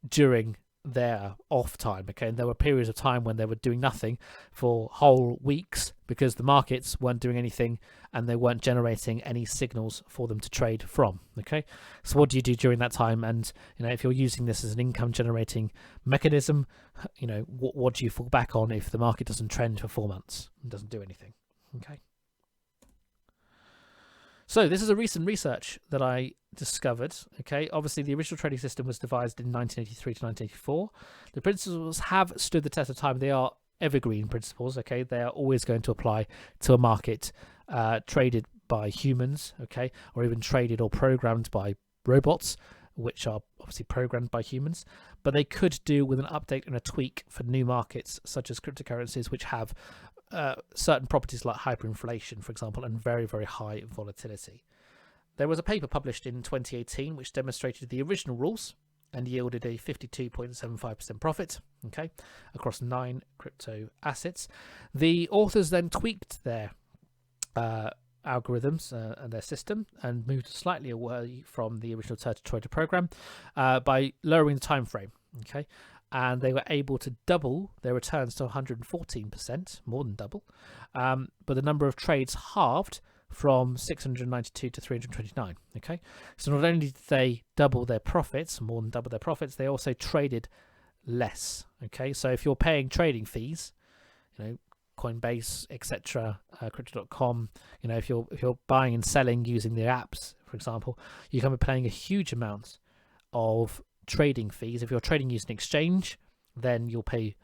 during their off time. Okay, and there were periods of time when they were doing nothing for whole weeks because the markets weren't doing anything and they weren't generating any signals for them to trade from. Okay, so what do you do during that time? And if you're using this as an income generating mechanism, what do you fall back on if the market doesn't trend for 4 months and doesn't do anything? Okay. So this is a recent research that I discovered. Okay, obviously the original trading system was devised in 1983 to 1984. The principles have stood the test of time. They are evergreen principles. Okay, they are always going to apply to a market traded by humans. Okay, or even traded or programmed by robots, which are obviously programmed by humans. But they could do with an update and a tweak for new markets such as cryptocurrencies, which have certain properties like hyperinflation, for example, and very, very high volatility. There was a paper published in 2018 which demonstrated the original rules and yielded a 52.75% profit, okay, across 9 crypto assets. The authors then tweaked their algorithms and their system and moved slightly away from the original turtle trader program by lowering the time frame, okay. And they were able to double their returns to 114%, more than double. But the number of trades halved from 692 to 329. Okay, so not only did they double their profits, more than double their profits, they also traded less. Okay, so if you're paying trading fees, Coinbase, etc., crypto.com, if you're buying and selling using the apps, for example, you can be paying a huge amount of trading fees. If you're trading using exchange, then you'll pay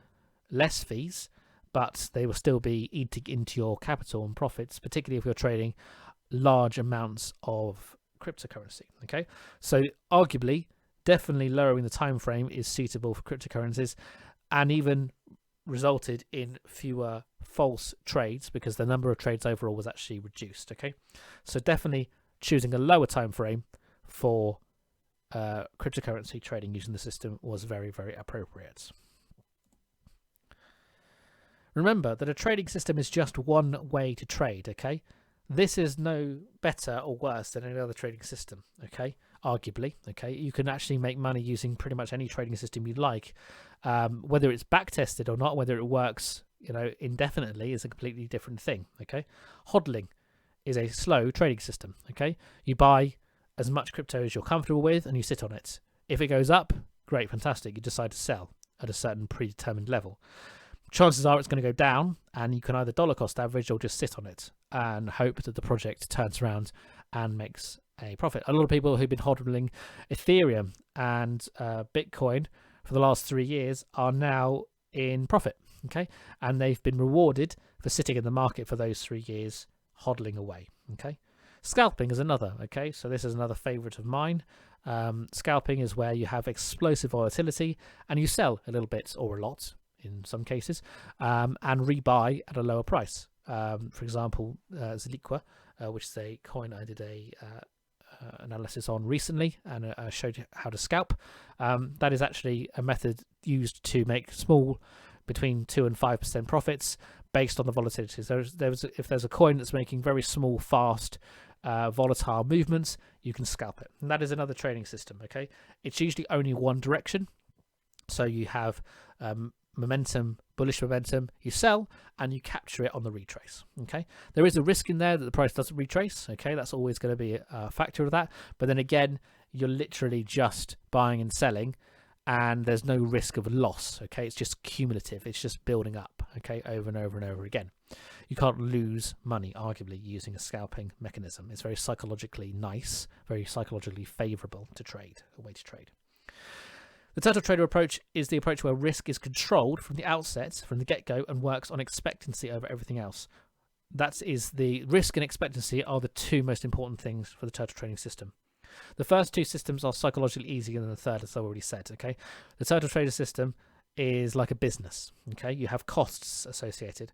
less fees, but they will still be eating into your capital and profits, particularly if you're trading large amounts of cryptocurrency. Okay, so arguably, definitely lowering the time frame is suitable for cryptocurrencies, and even resulted in fewer false trades because the number of trades overall was actually reduced. Okay, so definitely choosing a lower time frame for cryptocurrency trading using the system was very, very appropriate. Remember that a trading system is just one way to trade, okay? This is no better or worse than any other trading system, okay? Arguably, okay? You can actually make money using pretty much any trading system you like. Whether it's back-tested or not, whether it works, indefinitely is a completely different thing, okay? Hodling is a slow trading system, okay? You buy as much crypto as you're comfortable with and you sit on it. If it goes up, great, fantastic. You decide to sell at a certain predetermined level. Chances are it's going to go down and you can either dollar cost average or just sit on it and hope that the project turns around and makes a profit. A lot of people who've been hodling Ethereum and Bitcoin for the last 3 years are now in profit, okay? And they've been rewarded for sitting in the market for those 3 years, hodling away, okay? Scalping is another, okay? So this is another favorite of mine. Scalping is where you have explosive volatility and you sell a little bit or a lot in some cases, and rebuy at a lower price. For example, Zliqua, which is a coin I did a analysis on recently, and I showed you how to scalp. That is actually a method used to make small, between 2 and 5% profits based on the volatility. So if there's a coin that's making very small, fast, volatile movements, you can scalp it. And that is another trading system, okay? It's usually only one direction. So you have momentum, bullish momentum, you sell and you capture it on the retrace, okay? There is a risk in there that the price doesn't retrace, okay? That's always going to be a factor of that. But then again, you're literally just buying and selling and there's no risk of a loss, okay? It's just cumulative. It's just building up, okay, over and over and over again. You can't lose money, arguably, using a scalping mechanism. It's very psychologically nice, very psychologically favorable to trade, a way to trade. The turtle trader approach is the approach where risk is controlled from the outset, from the get-go, and works on expectancy over everything else. That is, the risk and expectancy are the two most important things for the turtle trading system. The first two systems are psychologically easier than the third, as I already said, okay? The turtle trader system is like a business, okay? You have costs associated,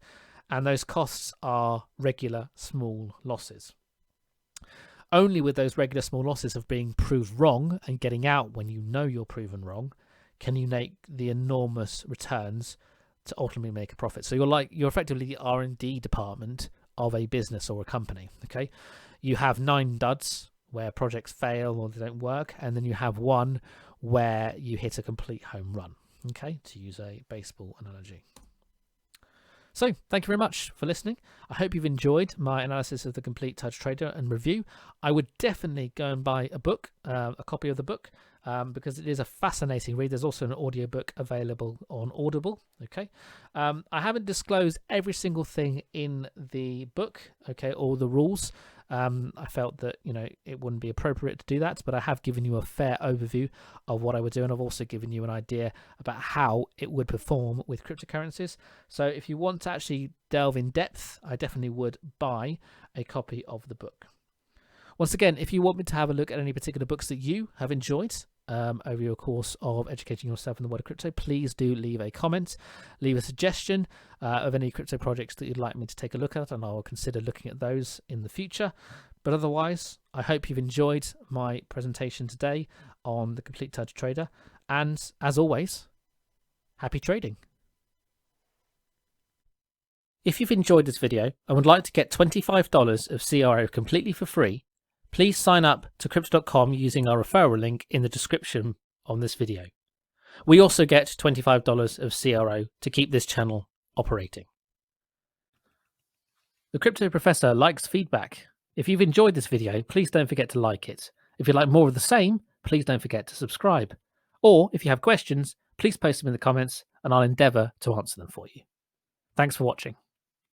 and those costs are regular small losses. Only with those regular small losses of being proved wrong and getting out when you know you're proven wrong can you make the enormous returns to ultimately make a profit. So you're effectively the R&D department of a business or a company, okay? You have 9 duds where projects fail or they don't work, and then you have one where you hit a complete home run, okay, to use a baseball analogy. So thank you very much for listening. I hope you've enjoyed my analysis of the Complete Turtle Trader and review. I would definitely go and buy a book, a copy of the book, because it is a fascinating read. There's also an audiobook available on Audible. Okay, I haven't disclosed every single thing in the book, okay, all the rules. I felt that, you know, it wouldn't be appropriate to do that, but I have given you a fair overview of what I would do, and I've also given you an idea about how it would perform with cryptocurrencies. So if you want to actually delve in depth, I definitely would buy a copy of the book. Once again, if you want me to have a look at any particular books that you have enjoyed over your course of educating yourself in the world of crypto, please do leave a comment, leave a suggestion of any crypto projects that you'd like me to take a look at, and I will consider looking at those in the future. But otherwise, I hope you've enjoyed my presentation today on the Complete Turtle Trader, and as always, happy trading. If you've enjoyed this video and would like to get $25 of CRO completely for free, please sign up to Crypto.com using our referral link in the description on this video. We also get $25 of CRO to keep this channel operating. The Crypto Professor likes feedback. If you've enjoyed this video, please don't forget to like it. If you'd like more of the same, please don't forget to subscribe. Or if you have questions, please post them in the comments and I'll endeavour to answer them for you. Thanks for watching.